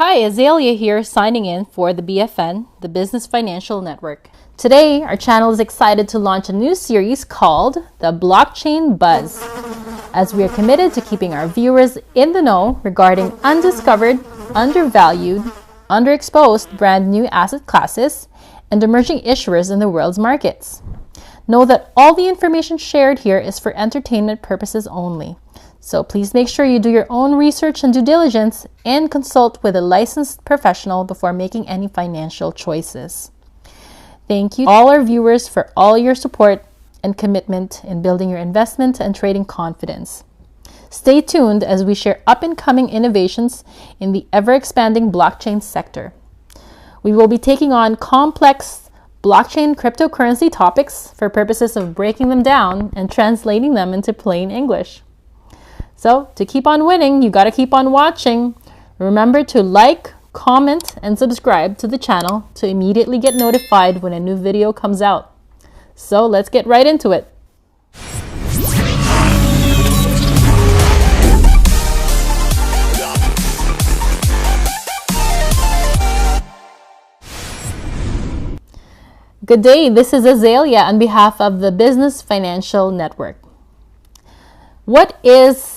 Hi, Azalea here, signing in for the BFN, the Business Financial Network. Today, our channel is excited to launch a new series called The Blockchain Buzz, as we are committed to keeping our viewers in the know regarding undiscovered, undervalued, underexposed brand new asset classes and emerging issuers in the world's markets. Know that all the information shared here is for entertainment purposes only. So please make sure you do your own research and due diligence and consult with a licensed professional before making any financial choices. Thank you all our viewers for all your support and commitment in building your investment and trading confidence. Stay tuned as we share up-and-coming innovations in the ever-expanding blockchain sector. We will be taking on complex blockchain cryptocurrency topics for purposes of breaking them down and translating them into plain English. So, to keep on winning, you gotta keep on watching. Remember to like, comment, and subscribe to the channel to immediately get notified when a new video comes out. So, let's get right into it. Good day, this is Azalea on behalf of the Business Financial Network. What is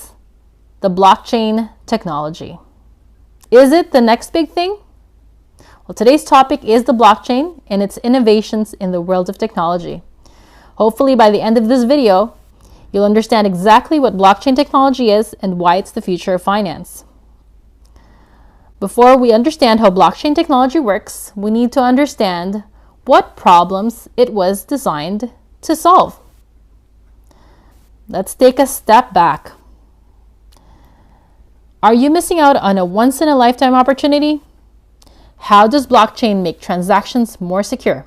the blockchain technology? Is it the next big thing? Well, today's topic is the blockchain and its innovations in the world of technology. Hopefully by the end of this video, you'll understand exactly what blockchain technology is and why it's the future of finance. Before we understand how blockchain technology works, we need to understand what problems it was designed to solve. Let's take a step back. Are you missing out on a once-in-a-lifetime opportunity? How does blockchain make transactions more secure?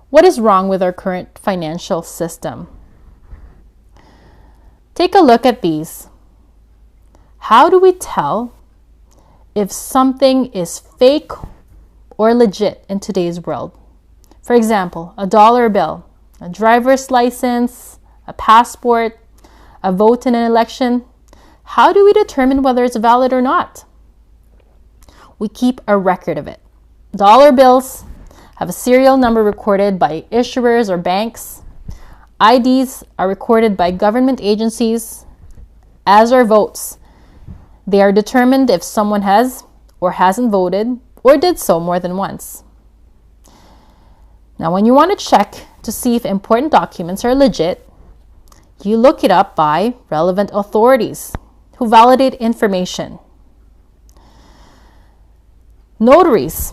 What is wrong with our current financial system? Take a look at these. How do we tell if something is fake or legit in today's world? For example, a dollar bill, a driver's license, a passport, a vote in an election. How do we determine whether it's valid or not? We keep a record of it. Dollar bills have a serial number recorded by issuers or banks. IDs are recorded by government agencies, as are votes. They are determined if someone has or hasn't voted or did so more than once. Now, when you want to check to see if important documents are legit, you look it up by relevant authorities who validate information. Notaries.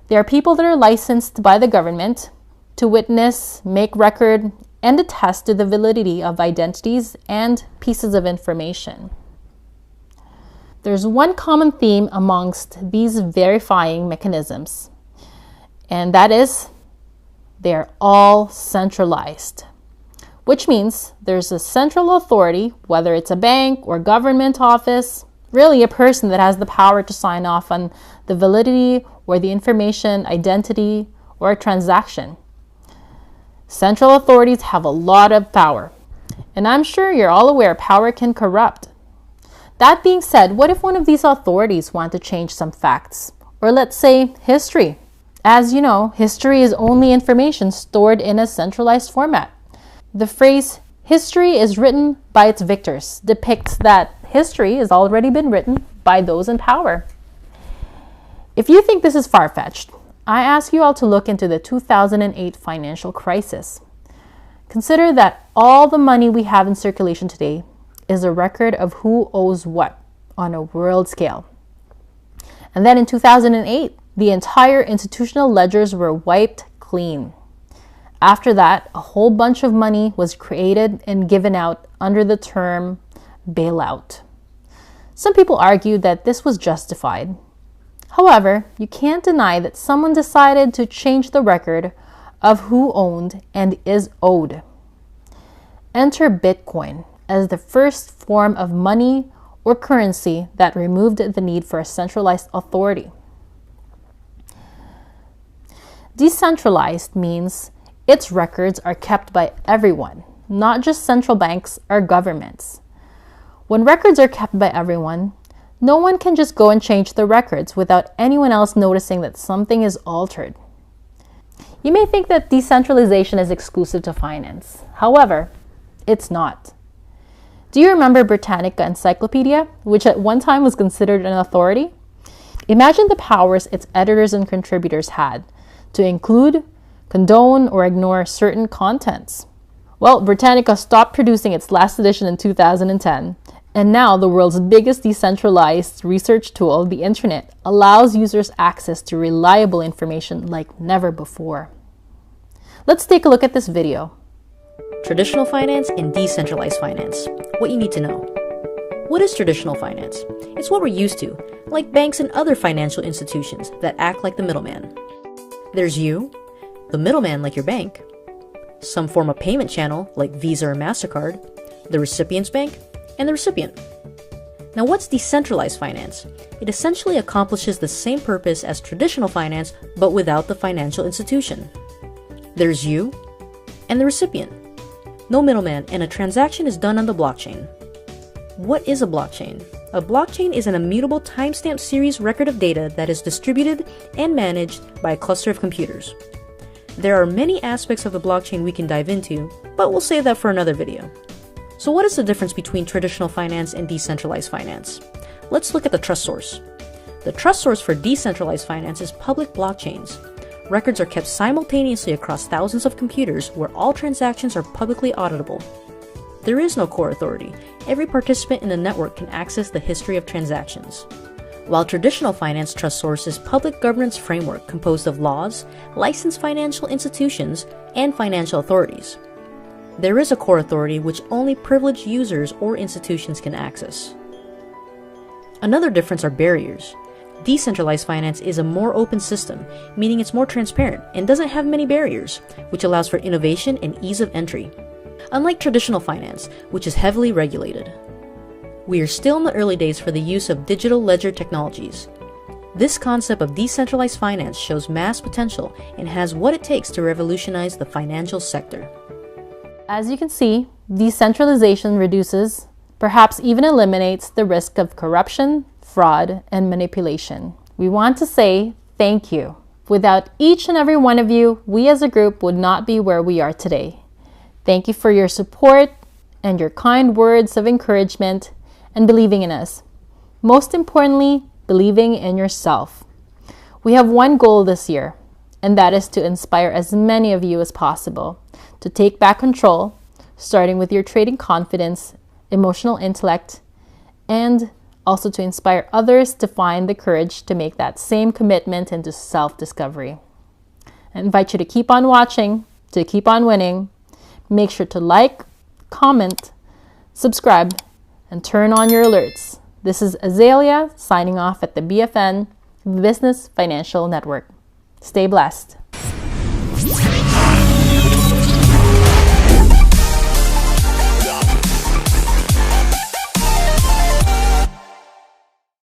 They are people that are licensed by the government to witness, make record, and attest to the validity of identities and pieces of information. There's one common theme amongst these verifying mechanisms, and that is they're all centralized, which means there's a central authority, whether it's a bank or government office, really a person that has the power to sign off on the validity or the information, identity, or a transaction. Central authorities have a lot of power, and I'm sure you're all aware power can corrupt. That being said, what if one of these authorities want to change some facts, or let's say history? As you know, history is only information stored in a centralized format. The phrase, history is written by its victors, depicts that history has already been written by those in power. If you think this is far-fetched, I ask you all to look into the 2008 financial crisis. Consider that all the money we have in circulation today is a record of who owes what on a world scale. And then in 2008, the entire institutional ledgers were wiped clean. After that, a whole bunch of money was created and given out under the term bailout. Some people argue that this was justified. However, you can't deny that someone decided to change the record of who owned and is owed. Enter Bitcoin as the first form of money or currency that removed the need for a centralized authority. Decentralized means its records are kept by everyone, not just central banks or governments. When records are kept by everyone, No one can just go and change the records without anyone else noticing that something is altered. You may think that decentralization is exclusive to finance. However, it's not. Do you remember Britannica Encyclopedia, which at one time was considered an authority? Imagine the powers its editors and contributors had to include, condone, or ignore certain contents. Well, Britannica stopped producing its last edition in 2010, and now the world's biggest decentralized research tool, the internet, allows users access to reliable information like never before. Let's take a look at this video. Traditional finance and decentralized finance. What you need to know. What is traditional finance? It's what we're used to, like banks and other financial institutions that act like the middleman. There's you, the middleman like your bank, some form of payment channel like Visa or MasterCard, the recipient's bank, and the recipient. Now, what's decentralized finance? It essentially accomplishes the same purpose as traditional finance, but without the financial institution. There's you and the recipient. No middleman, and a transaction is done on the blockchain. What is a blockchain? A blockchain is an immutable timestamp series record of data that is distributed and managed by a cluster of computers. There are many aspects of the blockchain we can dive into, but we'll save that for another video. So what is the difference between traditional finance and decentralized finance? Let's look at the trust source. The trust source for decentralized finance is public blockchains. Records are kept simultaneously across thousands of computers where all transactions are publicly auditable. There is no core authority. Every participant in the network can access the history of transactions. While traditional finance trust source is public governance framework composed of laws, licensed financial institutions, and financial authorities. There is a core authority which only privileged users or institutions can access. Another difference are barriers. Decentralized finance is a more open system, meaning it's more transparent and doesn't have many barriers, which allows for innovation and ease of entry. Unlike traditional finance, which is heavily regulated. We are still in the early days for the use of digital ledger technologies. This concept of decentralized finance shows mass potential and has what it takes to revolutionize the financial sector. As you can see, decentralization reduces, perhaps even eliminates, the risk of corruption, fraud, and manipulation. We want to say thank you. Without each and every one of you, we as a group would not be where we are today. Thank you for your support and your kind words of encouragement and believing in us. Most importantly, believing in yourself. We have one goal this year, and that is to inspire as many of you as possible to take back control, starting with your trading confidence, emotional intellect, and also to inspire others to find the courage to make that same commitment into self-discovery. I invite you to keep on watching, to keep on winning. Make sure to like, comment, subscribe, and turn on your alerts. This is Azalea signing off at the BFN, Business Financial Network. Stay blessed.